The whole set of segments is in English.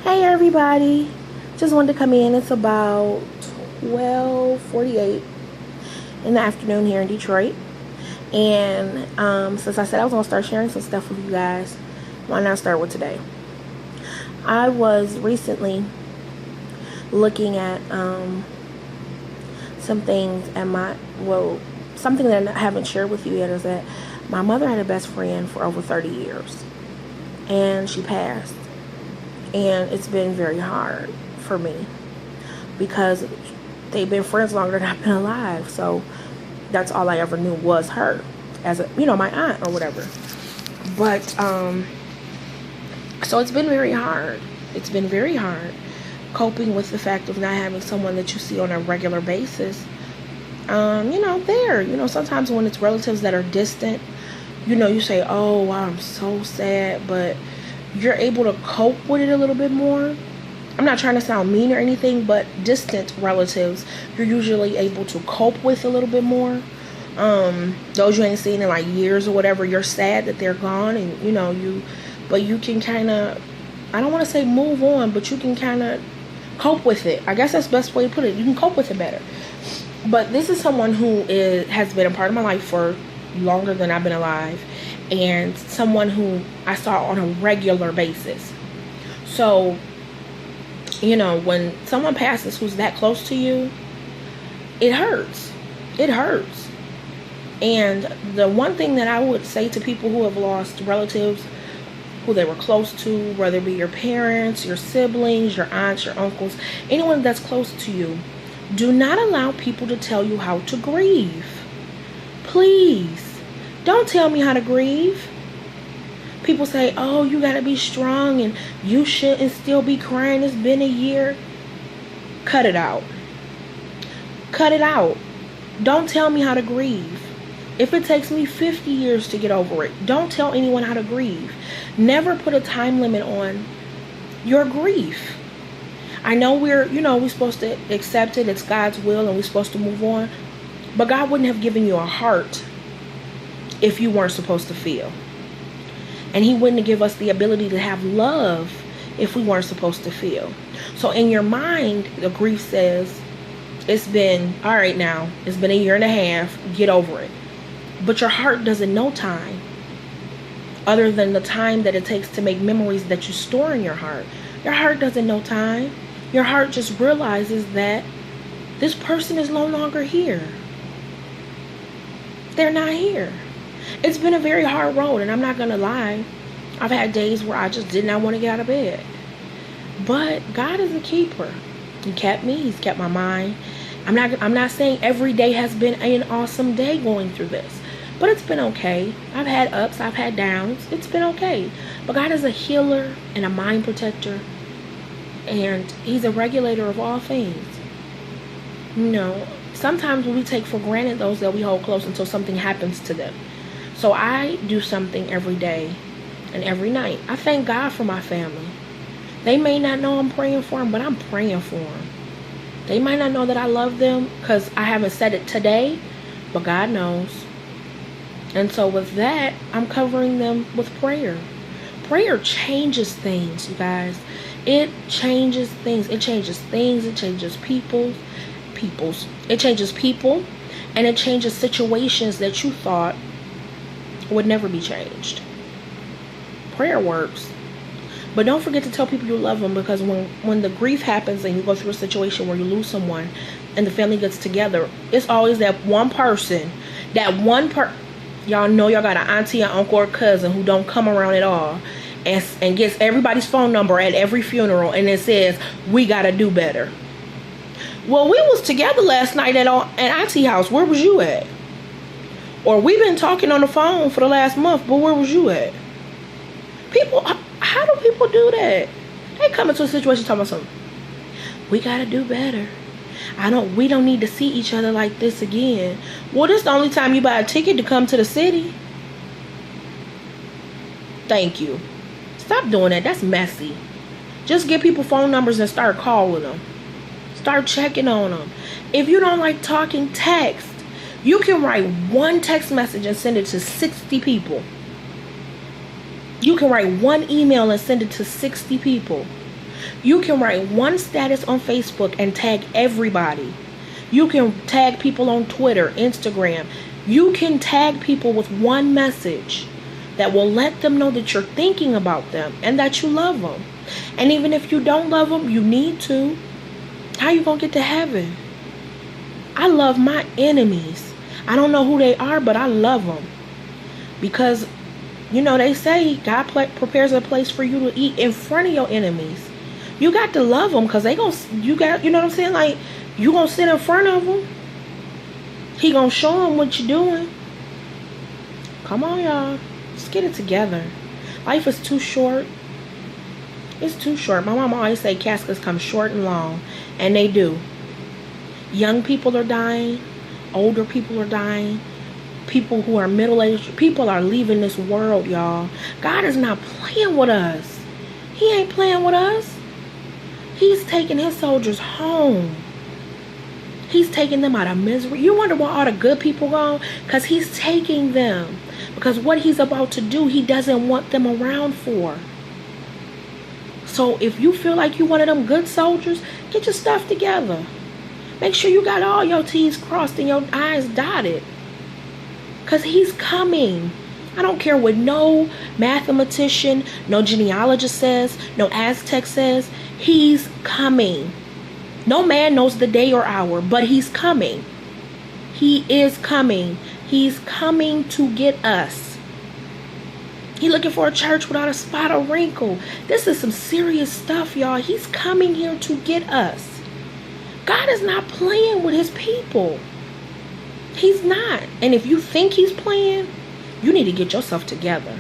Hey everybody, just wanted to come in. It's about 12:48 in the afternoon here in Detroit, and since I said I was gonna start sharing some stuff with you guys, why not start with today? I was recently looking at some things, and something that I haven't shared with you yet is that my mother had a best friend for over 30 years, and she passed. And it's been very hard for me because they've been friends longer than I've been alive. So that's all I ever knew was her as my aunt or whatever. But so it's been very hard. It's been very hard coping with the fact of not having someone that you see on a regular basis. Sometimes when it's relatives that are distant, you say, oh, wow, I'm so sad, but you're able to cope with it a little bit more. I'm not trying to sound mean or anything, but distant relatives, you're usually able to cope with a little bit more. Those you ain't seen in like years or whatever, you're sad that they're gone, and but you can kind of, I don't want to say move on, but you can kind of cope with it. I guess that's the best way to put it. You can cope with it better. But this is someone who has been a part of my life for longer than I've been alive, and someone who I saw on a regular basis. So, when someone passes who's that close to you, it hurts. It hurts. And the one thing that I would say to people who have lost relatives who they were close to, whether it be your parents, your siblings, your aunts, your uncles, anyone that's close to you, do not allow people to tell you how to grieve. Please. Don't tell me how to grieve. People say, oh, you gotta be strong and you shouldn't still be crying. It's been a year. Cut it out. Cut it out. Don't tell me how to grieve. If it takes me 50 years to get over it, don't tell anyone how to grieve. Never put a time limit on your grief. I know we're supposed to accept it. It's God's will and we're supposed to move on. But God wouldn't have given you a heart if you weren't supposed to feel. And he wouldn't give us the ability to have love if we weren't supposed to feel. So in your mind, the grief says, it's been, all right now, it's been a year and a half, get over it. But your heart doesn't know time, other than the time that it takes to make memories that you store in your heart. Your heart doesn't know time. Your heart just realizes that this person is no longer here. They're not here. It's been a very hard road, and I'm not going to lie. I've had days where I just did not want to get out of bed. But God is a keeper. He kept me. He's kept my mind. I'm not saying every day has been an awesome day going through this. But it's been okay. I've had ups. I've had downs. It's been okay. But God is a healer and a mind protector. And he's a regulator of all things. Sometimes we take for granted those that we hold close until something happens to them. So I do something every day and every night. I thank God for my family. They may not know I'm praying for them, but I'm praying for them. They might not know that I love them because I haven't said it today, but God knows. And so with that, I'm covering them with prayer. Prayer changes things, you guys. It changes things. It changes things. It changes people. It changes people, and it changes situations that you thought would never be changed. Prayer works. But don't forget to tell people you love them, because when the grief happens and you go through a situation where you lose someone and the family gets together, it's always that one person, y'all know y'all got an auntie, an uncle, or cousin who don't come around at all and gets everybody's phone number at every funeral, and it says, we gotta do better. Well, we was together last night at auntie house. Where was you at? Or we've been talking on the phone for the last month, but where was you at? People, how do people do that? They come into a situation talking about something. We gotta do better. We don't need to see each other like this again. Well, this is the only time you buy a ticket to come to the city. Thank you. Stop doing that. That's messy. Just get people phone numbers and start calling them. Start checking on them. If you don't like talking, text. You can write one text message and send it to 60 people. You can write one email and send it to 60 people. You can write one status on Facebook and tag everybody. You can tag people on Twitter, Instagram. You can tag people with one message that will let them know that you're thinking about them and that you love them. And even if you don't love them, you need to. How you gonna get to heaven? I love my enemies. I don't know who they are, but I love them. Because, you know, they say God prepares a place for you to eat in front of your enemies. You got to love them, because you know what I'm saying? Like, you gonna sit in front of them. He gonna show them what you're doing. Come on, y'all. Let's get it together. Life is too short. It's too short. My mom always say caskets come short and long. And they do. Young people are dying. Older people are dying. People who are middle-aged. People are leaving this world, y'all. God is not playing with us. He ain't playing with us. He's taking his soldiers home. He's taking them out of misery. You wonder why all the good people gone? Because he's taking them. Because what he's about to do, he doesn't want them around for. So if you feel like you one of them good soldiers, get your stuff together. Make sure you got all your T's crossed and your I's dotted. Because he's coming. I don't care what no mathematician, no genealogist says, no Aztec says. He's coming. No man knows the day or hour, but he's coming. He is coming. He's coming to get us. He's looking for a church without a spot or wrinkle. This is some serious stuff, y'all. He's coming here to get us. God is not playing with his people. He's not. And if you think he's playing, you need to get yourself together.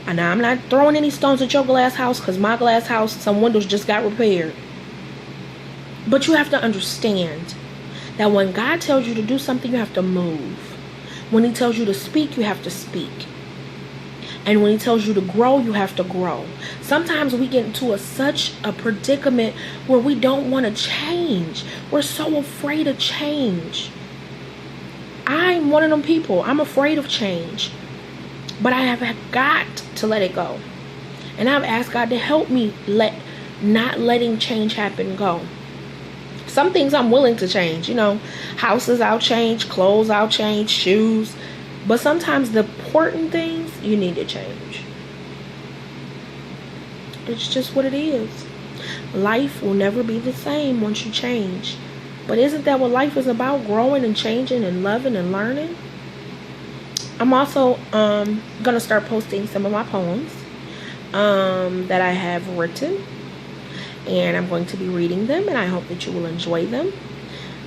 And I'm not throwing any stones at your glass house, because my glass house, some windows just got repaired. But you have to understand that when God tells you to do something, you have to move. When he tells you to speak, you have to speak. And when he tells you to grow, you have to grow. Sometimes we get into such a predicament where we don't want to change. We're so afraid of change. I'm one of them people. I'm afraid of change. But I have got to let it go. And I've asked God to help me not letting change happen go. Some things I'm willing to change, you know, houses I'll change, clothes I'll change, shoes. But sometimes the important things you need to change. It's just what it is. Life will never be the same once you change. But isn't that what life is about? Growing and changing and loving and learning. I'm also going to start posting some of my poems that I have written. And I'm going to be reading them, and I hope that you will enjoy them.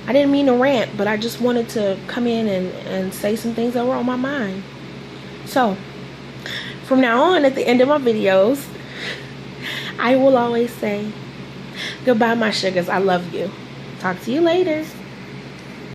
I didn't mean to rant, but I just wanted to come in and say some things that were on my mind. So, from now on, at the end of my videos, I will always say, goodbye, my sugars. I love you. Talk to you later.